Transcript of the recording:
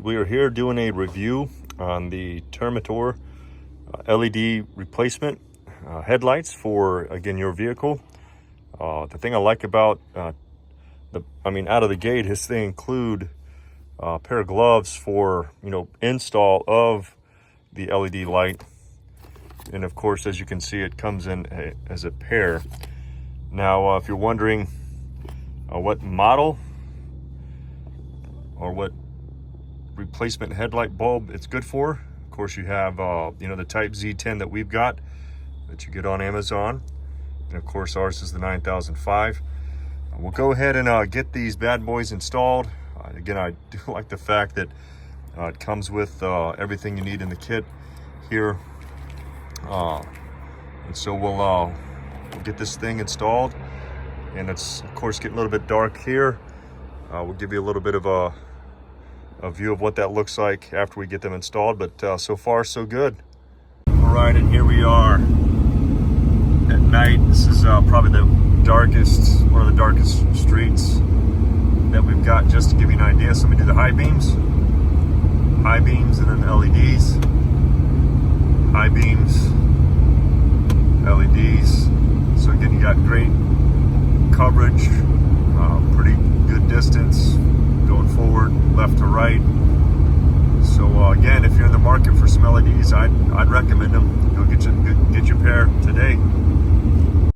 We are here doing a review on the Termitor LED replacement headlights for, again, your vehicle. The thing I like about out of the gate is they include a pair of gloves for, install of the LED light. And of course, as you can see, it comes in as a pair. Now, if you're wondering what model or what replacement headlight bulb it's good for, of course you have the type Z10 that we've got that you get on Amazon, and of course ours is the 9005. We'll go ahead and get these bad boys installed. Again, I do like the fact that it comes with everything you need in the kit here, and so we'll get this thing installed. And it's of course getting a little bit dark here. We'll give you a little bit of a view of what that looks like after we get them installed, but so far so good. All right, and here we are at night. This is probably one of the darkest streets that we've got, just to give you an idea. So let me do the high beams, and then the LEDs, high beams, LEDs. So again, you got great coverage, pretty good distance going forward, left to right. So again, if you're in the market for some LEDs, I'd recommend them. Go get your pair today.